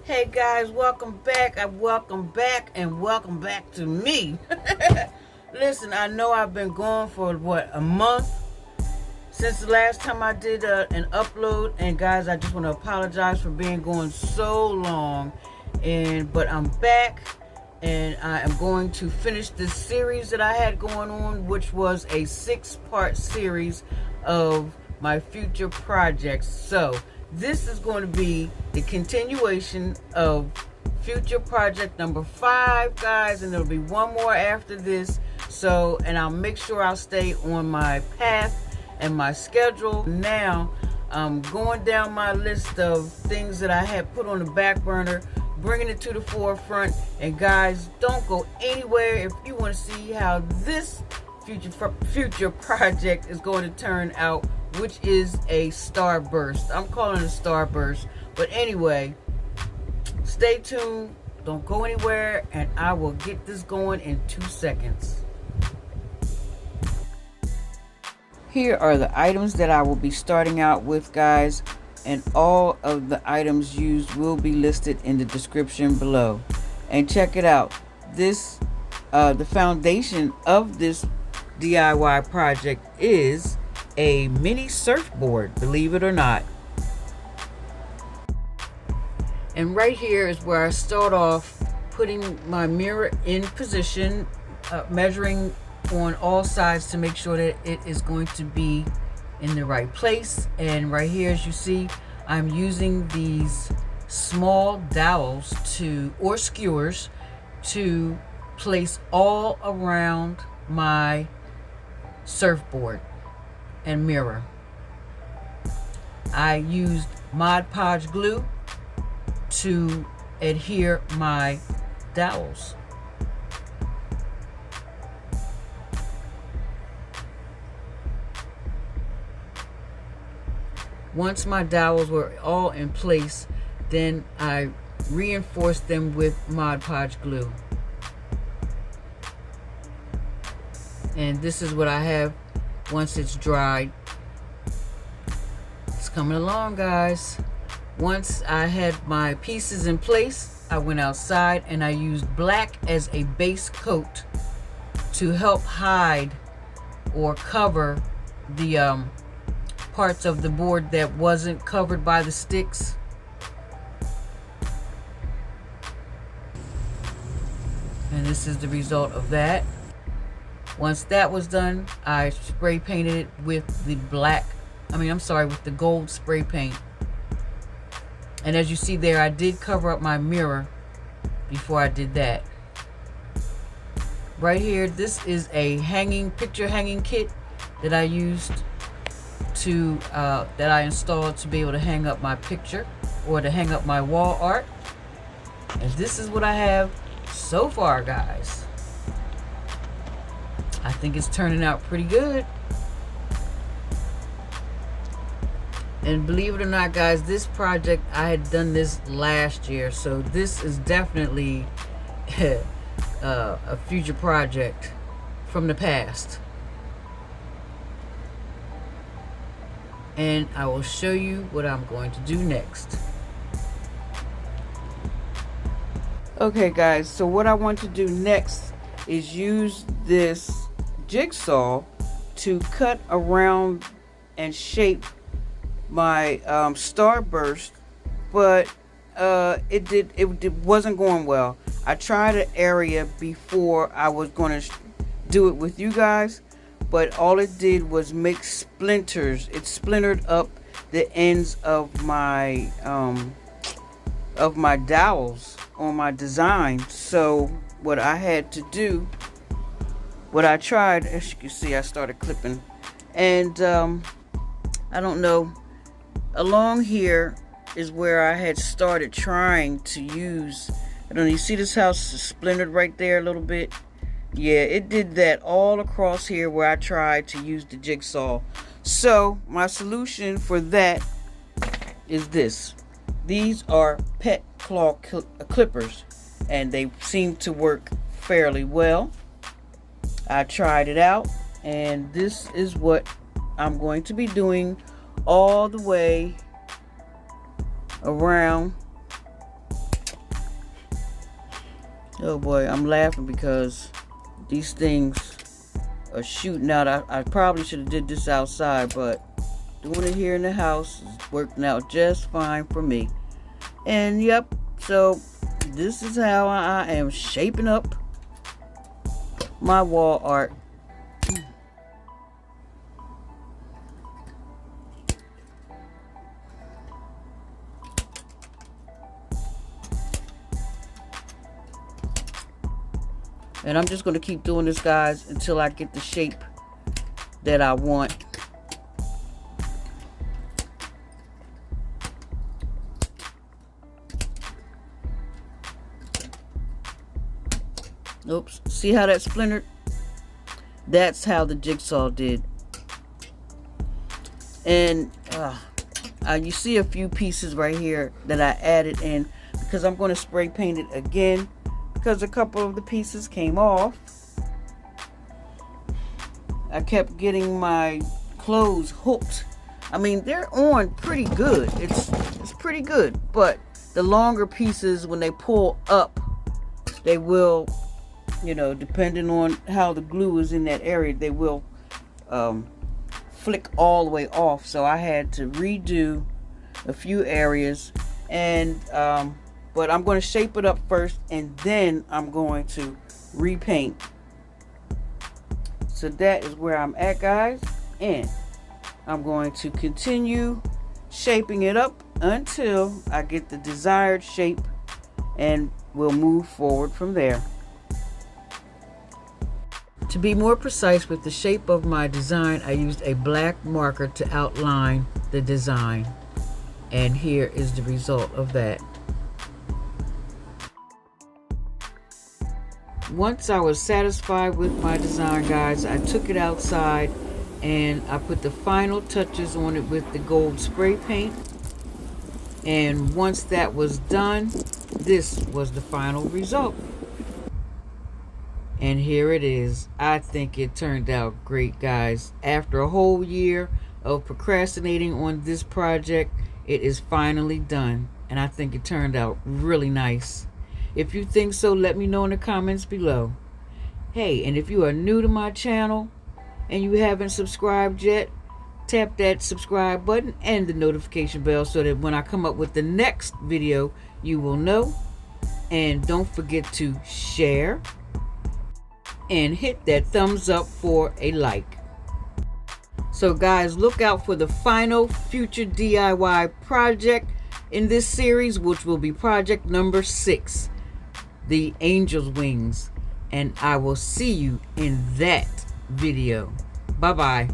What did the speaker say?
Hey guys, welcome back. Welcome back and welcome back to me. Listen, I know I've been gone for a month since the last time I did an upload, and guys, I just want to apologize for being gone so long. But I'm back, and I am going to finish this series that I had going on, which was a 6-part series of my future projects. So this is going to be the continuation of future project number 5, guys, and there'll be one more after this. So, and I'll make sure I'll stay on my path and my schedule. Now, I'm going down my list of things that I had put on the back burner, bringing it to the forefront. And guys, don't go anywhere if you want to see how this future project is going to turn out, which is a Starburst. I'm calling it a Starburst. But anyway, stay tuned. Don't go anywhere, and I will get this going in 2 seconds. Here are the items that I will be starting out with, guys, and all of the items used will be listed in the description below. And check it out. This, the foundation of this DIY project is a mini surfboard, believe it or not. And right here is where I start off putting my mirror in position, measuring on all sides to make sure that it is going to be in the right place. And right here, as you see, I'm using these small dowels or skewers to place all around my surfboard and mirror. I used Podge glue to adhere my dowels. Once my dowels were all in place, then I reinforced them with Podge glue. And this is what I have once it's dried. It's coming along, guys. Once I had my pieces in place, I went outside and I used black as a base coat to help hide or cover the parts of the board that wasn't covered by the sticks. And this is the result of that. Once that was done, I spray painted it with the with the gold spray paint. And as you see there, I did cover up my mirror before I did that. Right here, this is a picture hanging kit that I used that I installed to be able to hang up my picture or to hang up my wall art. And this is what I have so far, guys. I think it's turning out pretty good. And believe it or not, guys, this project, I had done this last year, so this is definitely a future project from the past. And I will show you what I'm going to do next. Okay, guys, so what I want to do next is use this jigsaw to cut around and shape my Starburst, but it wasn't going well. I tried an area before I was going to do it with you guys, but all it did was make splinters. It splintered up the ends of my dowels on my design. So what I had to do, what I tried, as you can see, I started clipping, and I don't know, along here is where I had started trying to use, I don't know, you see this house splintered right there a little bit? Yeah, it did that all across here where I tried to use the jigsaw. So my solution for that is this. These are pet claw clippers, and they seem to work fairly well. I tried it out, and this is what I'm going to be doing all the way around Oh boy, I'm laughing because these things are shooting out. I probably should have did this outside, but doing it here in the house is working out just fine for me. And yep, so this is how I am shaping up my wall art. And I'm just going to keep doing this, guys, until I get the shape that I want. Oops. See how that splintered? That's how the jigsaw did. And you see a few pieces right here that I added in because I'm going to spray paint it again, because a couple of the pieces came off. I kept getting my clothes hooked. I mean, they're on pretty good. It's pretty good, but the longer pieces, when they pull up, they will, you know, depending on how the glue is in that area, they will flick all the way off. So I had to redo a few areas, and but I'm going to shape it up first, and then I'm going to repaint. So that is where I'm at, guys, and I'm going to continue shaping it up until I get the desired shape, and we'll move forward from there. To be more precise with the shape of my design, I used a black marker to outline the design, and here is the result of that. Once I was satisfied with my design, guys, I took it outside and I put the final touches on it with the gold spray paint. And once that was done, this was the final result. And here it is. I think it turned out great, guys. After a whole year of procrastinating on this project, it is finally done. And I think it turned out really nice. If you think so, let me know in the comments below. Hey, and if you are new to my channel and you haven't subscribed yet, tap that subscribe button and the notification bell so that when I come up with the next video, you will know. And don't forget to share and hit that thumbs up for a like. So guys, look out for the final future DIY project in this series, which will be project number 6. The angel's wings, and I will see you in that video. Bye bye.